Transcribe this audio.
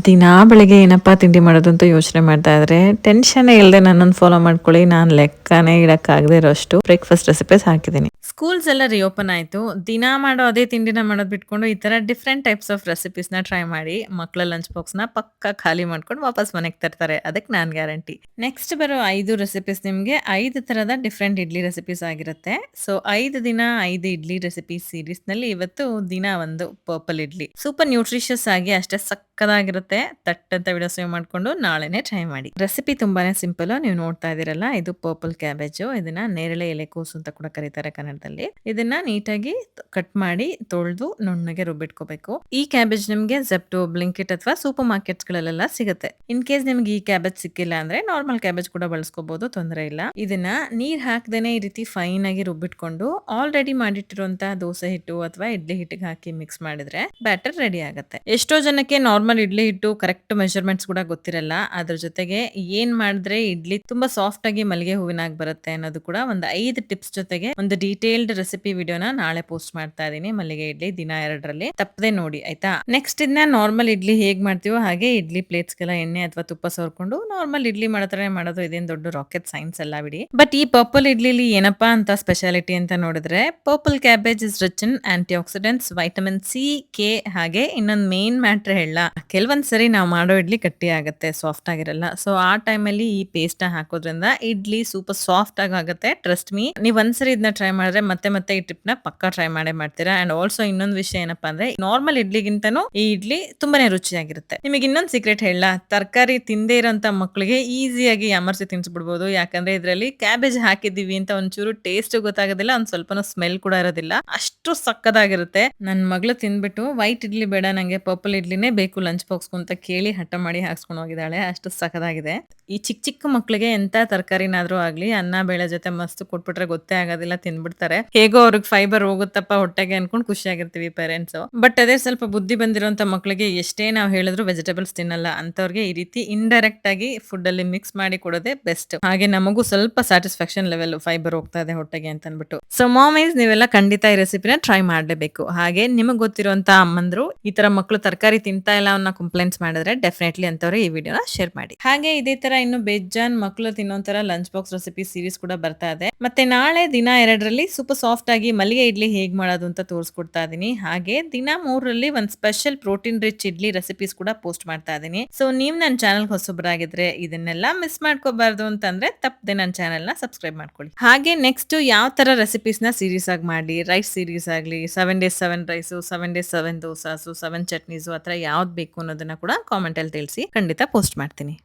ದಿನಾ ಬೆಳಿಗ್ಗೆ ಏನಪ್ಪಾ ತಿಂಡಿ ಮಾಡೋದು ಅಂತ ಯೋಚನೆ ಮಾಡ್ತಾ ಇದ್ರೆ ಟೆನ್ಷನ್ ಇಲ್ಲದೆ ನನ್ನನ್ನು ಫಾಲೋ ಮಾಡ್ಕೊಳ್ಳಿ. ನಾನು ಲೆಕ್ಕನೇ ಇಡಕ್ಕಾಗದೇ ಇರೋಷ್ಟು ಬ್ರೇಕ್ಫಾಸ್ಟ್ ರೆಸಿಪೀಸ್ ಹಾಕಿದ್ದೀನಿ. ಸ್ಕೂಲ್ಸ್ ಎಲ್ಲ ರಿಓಪನ್ ಆಯ್ತು. ದಿನಾ ಮಾಡೋ ಅದೇ ತಿಂಡಿನ ಮಾಡೋದು ಬಿಟ್ಕೊಂಡು ಈ ತರ ಡಿಫ್ರೆಂಟ್ ಟೈಪ್ಸ್ ಆಫ್ ರೆಸಿಪೀಸ್ನ ಟ್ರೈ ಮಾಡಿ ಮಕ್ಕಳ ಲಂಚ್ ಬಾಕ್ಸ್ನ ಪಕ್ಕ ಖಾಲಿ ಮಾಡ್ಕೊಂಡು ವಾಪಸ್ ಮನೆಗೆ ತರ್ತಾರೆ. ಅದಕ್ಕೆ ನಾನು ಗ್ಯಾರಂಟಿ. ನೆಕ್ಸ್ಟ್ ಬರೋ 5 ರೆಸಿಪೀಸ್ ನಿಮಗೆ 5 ತರದ ಡಿಫ್ರೆಂಟ್ ಇಡ್ಲಿ ರೆಸಿಪೀಸ್ ಆಗಿರುತ್ತೆ. ಸೊ 5 ದಿನ 5 ಇಡ್ಲಿ ರೆಸಿಪೀಸ್ ಸೀರೀಸ್ ನಲ್ಲಿ ಇವತ್ತು ದಿನ ಒಂದು ಪರ್ಪಲ್ ಇಡ್ಲಿ ಸೂಪರ್ ನ್ಯೂಟ್ರಿಷಿಯಸ್ ಆಗಿ ಅಷ್ಟೇ ಸಕ್ಕದಾಗಿರುತ್ತೆ. ತಟ್ ಅಂತ ವಿಡಿಯೋ ಸೇವ್ ಮಾಡ್ಕೊಂಡು ನಾಳೆನೆ ಟ್ರೈ ಮಾಡಿ. ರೆಸಿಪಿ ತುಂಬಾನೇ ಸಿಂಪಲ್. ನೀವು ನೋಡ್ತಾ ಇದೀರಲ್ಲ, ಇದು ಪರ್ಪಲ್ ಕ್ಯಾಬೇಜ್. ಇದನ್ನ ನೇರಳೆ ಎಲೆಕೋಸು ಅಂತ ಕೂಡ ಕರೀತಾರೆ ಕನ್ನಡದಲ್ಲಿ. ಇದನ್ನ ನೀಟಾಗಿ ಕಟ್ ಮಾಡಿ ತೊಳೆದು ನುಣ್ಣಗೆ ರುಬ್ಬಿಟ್ಕೋಬೇಕು. ಈ ಕ್ಯಾಬೇಜ್ ನಿಮ್ಗೆ ಜೆಪ್ಟೋ, ಬ್ಲಿಂಕಿಟ್ ಅಥವಾ ಸೂಪರ್ ಮಾರ್ಕೆಟ್ಸ್ ಗಳಲ್ಲೆಲ್ಲ ಸಿಗುತ್ತೆ. ಇನ್ ಕೇಸ್ ನಿಮ್ಗೆ ಈ ಕ್ಯಾಬೇಜ್ ಸಿಕ್ಕಿಲ್ಲ ಅಂದ್ರೆ ನಾರ್ಮಲ್ ಕ್ಯಾಬೇಜ್ ಕೂಡ ಬಳಸ್ಕೋಬಹುದು, ತೊಂದರೆ ಇಲ್ಲ. ಇದನ್ನ ನೀರ್ ಹಾಕ್ದೇನೆ ಈ ರೀತಿ ಫೈನ್ ಆಗಿ ರುಬ್ಬಿಟ್ಕೊಂಡು ಆಲ್ರೆಡಿ ಮಾಡಿಟ್ಟಿರುವಂತಹ ದೋಸೆ ಹಿಟ್ಟು ಅಥವಾ ಇಡ್ಲಿ ಹಿಟ್ಟಿಗೆ ಹಾಕಿ ಮಿಕ್ಸ್ ಮಾಡಿದ್ರೆ ಬ್ಯಾಟರ್ ರೆಡಿ ಆಗುತ್ತೆ. ಎಷ್ಟೋ ಜನಕ್ಕೆ ನಾರ್ಮಲ್ ಇಡ್ಲಿ ಹಿಟ್ಟು ಕರೆಕ್ಟ್ ಮೆಜರ್ಮೆಂಟ್ಸ್ ಕೂಡ ಗೊತ್ತಿರಲ್ಲ. ಅದ್ರ ಜೊತೆಗೆ ಏನ್ ಮಾಡಿದ್ರೆ ಇಡ್ಲಿ ತುಂಬಾ ಸಾಫ್ಟ್ ಆಗಿ ಮಲ್ಲಿಗೆ ಹೂವಿನಾಗ್ ಬರುತ್ತೆ ಅನ್ನೋದು ಕೂಡ ಒಂದು 5 ಟಿಪ್ಸ್ ಜೊತೆಗೆ ಒಂದು ಡೀಟೇಲ್ಡ್ ರೆಸಿಪಿ ವಿಡಿಯೋನ ನಾಳೆ ಪೋಸ್ಟ್ ಮಾಡ್ತಾ ಇದೀನಿ. ಮಲ್ಲಿಗೆ ಇಡ್ಲಿ ದಿನ 2ರಲ್ಲಿ ತಪ್ಪದೆ ನೋಡಿ ಆಯ್ತಾ. ನೆಕ್ಸ್ಟ್ ಇದನ್ನ ನಾರ್ಮಲ್ ಇಡ್ಲಿ ಹೇಗ್ ಮಾಡ್ತೀವೋ ಹಾಗೆ ಇಡ್ಲಿ ಪ್ಲೇಟ್ಸ್ಗೆಲ್ಲ ಎಣ್ಣೆ ಅಥವಾ ತುಪ್ಪ ಸವರ್ಕೊಂಡು ನಾರ್ಮಲ್ ಇಡ್ಲಿ ಮಾಡತಾರೆ ಮಾಡೋದು. ಇದೇನ್ ದೊಡ್ಡ ರಾಕೆಟ್ ಸೈನ್ಸ್ ಅಲ್ಲ ಬಿಡಿ. ಬಟ್ ಈ ಪರ್ಪಲ್ ಇಡ್ಲಿಲಿ ಏನಪ್ಪಾ ಅಂತ ಸ್ಪೆಷಾಲಿಟಿ ಅಂತ ನೋಡಿದ್ರೆ, purple cabbage is rich in antioxidants, vitamin C, K, ಹಾಗೆ ಇನ್ನೊಂದು ಮೇನ್ ಮ್ಯಾಟ್ರ್ ಹೇಳ, ಕೆಲವೊಂದ್ ಸರಿ ನಾವು ಮಾಡೋ ಇಡ್ಲಿ ಗಟ್ಟಿ ಆಗುತ್ತೆ, ಸಾಫ್ಟ್ ಆಗಿರಲ್ಲ. ಸೊ ಆ ಟೈಮಲ್ಲಿ ಈ ಪೇಸ್ಟ್ ನ ಹಾಕೋದ್ರಿಂದ ಇಡ್ಲಿ ಸೂಪರ್ ಸಾಫ್ಟ್ ಆಗುತ್ತೆ. ಟ್ರಸ್ಟ್ ಮೀ, ನೀವ್ ಒಂದ್ಸರಿ ಇದನ್ನ ಟ್ರೈ ಮಾಡಿದ್ರೆ ಮತ್ತೆ ಮತ್ತೆ ಈ ಟಿಪ್ ನ ಪಕ್ಕಾ ಟ್ರೈ ಮಾಡೇ ಮಾಡ್ತೀರಾ. ಅಂಡ್ ಆಲ್ಸೋ ಇನ್ನೊಂದು ವಿಷಯ ಏನಪ್ಪಾ ಅಂದ್ರೆ, ನಾರ್ಮಲ್ ಇಡ್ಲಿಗಿಂತನೂ ಈ ಇಡ್ಲಿ ತುಂಬಾನೇ ರುಚಿಯಾಗಿರುತ್ತೆ. ನಿಮಗೆ ಇನ್ನೊಂದು ಸೀಕ್ರೆಟ್ ಹೇಳ, ತರಕಾರಿ ತಿಂದೇ ಇರೋಂತ ಮಕ್ಕಳಿಗೆ ಈಸಿಯಾಗಿ ಯಾಮರ್ಸಿ ತಿನ್ಸ್ಬಿಡ್ಬೋದು. ಯಾಕಂದ್ರೆ ಇದರಲ್ಲಿ ಕ್ಯಾಬೇಜ್ ಹಾಕಿದೀವಿ ಅಂತ ಒಂಚೂರು ಟೇಸ್ಟ್ ಗೊತ್ತಾಗೋದಿಲ್ಲ, ಒಂದ್ ಸ್ವಲ್ಪನೂ ಸ್ಮೆಲ್ ಕೂಡ ಇರೋದಿಲ್ಲ. ಅಷ್ಟು ಸಕ್ಕದಾಗಿರುತ್ತೆ. ನನ್ ಮಗಳು ತಿಂದ್ಬಿಟ್ಟು ವೈಟ್ ಇಡ್ಲಿ ಬೇಡ, ನಂಗೆ ಪರ್ಪಲ್ ಇಡ್ಲಿನೇ ಬೇಕು ಲಂಚ್ ಬಾಕ್ಸ್ ಅಂತ ಕೇಳಿ ಹಠ ಮಾಡಿ ಹಾಕ್ಸ್ಕೊಂಡು ಹೋಗಿದ್ದಾಳೆ. ಅಷ್ಟು ಸಖತ್ತಾಗಿದೆ. ಈ ಚಿಕ್ಕ ಚಿಕ್ಕ ಮಕ್ಕಳಿಗೆ ಎಂತ ತರಕಾರಿನಾದ್ರೂ ಆಗ್ಲಿ ಅನ್ನ ಬೇಳೆ ಜೊತೆ ಮಸ್ತ್ ಕೊಟ್ಬಿಟ್ರೆ ಗೊತ್ತೇ ಆಗೋದಿಲ್ಲ, ತಿನ್ಬಿಡ್ತಾರೆ. ಹೇಗೋ ಅವ್ರಿಗೆ ಫೈಬರ್ ಹೋಗುತ್ತಪ್ಪ ಹೊಟ್ಟೆಗೆ ಅನ್ಕೊಂಡು ಖುಷಿಯಾಗಿರ್ತೀವಿ ಪೇರೆಂಟ್ಸ್. ಬಟ್ ಅದೇ ಸ್ವಲ್ಪ ಬುದ್ಧಿ ಬಂದಿರೋಂತ ಮಕ್ಕಳಿಗೆ ಎಷ್ಟೇ ನಾವು ಹೇಳಿದ್ರು ವೆಜಿಟೇಬಲ್ಸ್ ತಿನ್ನಲ್ಲ ಅಂತವ್ರಿಗೆ ಈ ರೀತಿ ಇಂಡೈರೆಕ್ಟ್ ಆಗಿ ಫುಡ್ ಅಲ್ಲಿ ಮಿಕ್ಸ್ ಮಾಡಿ ಕೊಡೋದೇ ಬೆಸ್ಟ್. ಹಾಗೆ ನಮಗೂ ಸ್ವಲ್ಪ ಸ್ಯಾಟಿಸ್ಫ್ಯಾಕ್ಷನ್ ಲೆವೆಲ್, ಫೈಬರ್ ಹೋಗ್ತಾ ಇದೆ ಹೊಟ್ಟೆಗೆ ಅಂತ ಅನ್ಬಿಟ್ಟು. ಸೊ ಮಾಮೀಸ್, ನೀವೆಲ್ಲ ಖಂಡಿತ ಈ ರೆಸಿಪಿನ ಟ್ರೈ ಮಾಡ್ಲೇಬೇಕು. ಹಾಗೆ ನಿಮಗೆ ಗೊತ್ತಿರುವಂತ ಅಮ್ಮಂದ್ರು ಈ ತರ ಮಕ್ಕಳು ತರಕಾರಿ ತಿಂತಾ ಇಲ್ಲ ಅನ್ನೋ ಕಂಪ್ಲೇಂಟ್ಸ್ ಮಾಡಿದ್ರೆ ಡೆಫಿನೆಟ್ಲಿ ಅಂತವ್ರೆ ಈ ವಿಡಿಯೋನ ಶೇರ್ ಮಾಡಿ. ಹಾಗೆ ಇದೇ ತರ ಇನ್ನು ಬೇಜಾನ್ ಮಕ್ಕಳು ತಿನ್ನೋಂತರ ಲಂಚ್ ಬಾಕ್ಸ್ ರೆಸಿಪಿ ಸೀರೀಸ್ ಕೂಡ ಬರ್ತಾ ಇದೆ. ಮತ್ತೆ ನಾಳೆ ದಿನ 2ರಲ್ಲಿ ಸೂಪರ್ ಸಾಫ್ಟ್ ಆಗಿ ಮಲ್ಲಿಗೆ ಇಡ್ಲಿ ಹೇಗ್ ಮಾಡೋದು ಅಂತ ತೋರಿಸ್ಕೊಡ್ತಾ ಇದೀನಿ. ಹಾಗೆ ದಿನ 3ರಲ್ಲಿ ಒಂದು special protein rich idli recipes ಕೂಡ ಪೋಸ್ಟ್ ಮಾಡ್ತಾ ಇದೀನಿ. ಸೊ ನೀವು ನನ್ನ ಚಾನಲ್ ಹೊಸಬರಾಗಿದ್ರೆ ಇದನ್ನೆಲ್ಲ ಮಿಸ್ ಮಾಡ್ಕೋಬಾರ್ದು ಅಂತಂದ್ರೆ ತಪ್ಪದೆ ನನ್ನ ಚಾನಲ್ ನ ಸಬ್ಸ್ಕ್ರೈಬ್ ಮಾಡ್ಕೊಳ್ಳಿ. ಹಾಗೆ ನೆಕ್ಸ್ಟ್ ಯಾವ ತರ ರೆಸಿಪೀಸ್ ನ ಸೀರೀಸ್ ಆಗಿ ಮಾಡಿ, ರೈಸ್ ಸೀರೀಸ್ ಆಗ್ಲಿ, 7 days 7 ರೈಸ್, 7 days 7 ದೋಸಾಸು, 7 ಚಟ್ನೀಸು, ಆತರ ಯಾವ್ದು ಬೇಕು ಅನ್ನೋದನ್ನ ಕೂಡ ಕಾಮೆಂಟ್ ಅಲ್ಲಿ ತಿಳಿಸಿ, ಖಂಡಿತ ಪೋಸ್ಟ್ ಮಾಡ್ತೀನಿ.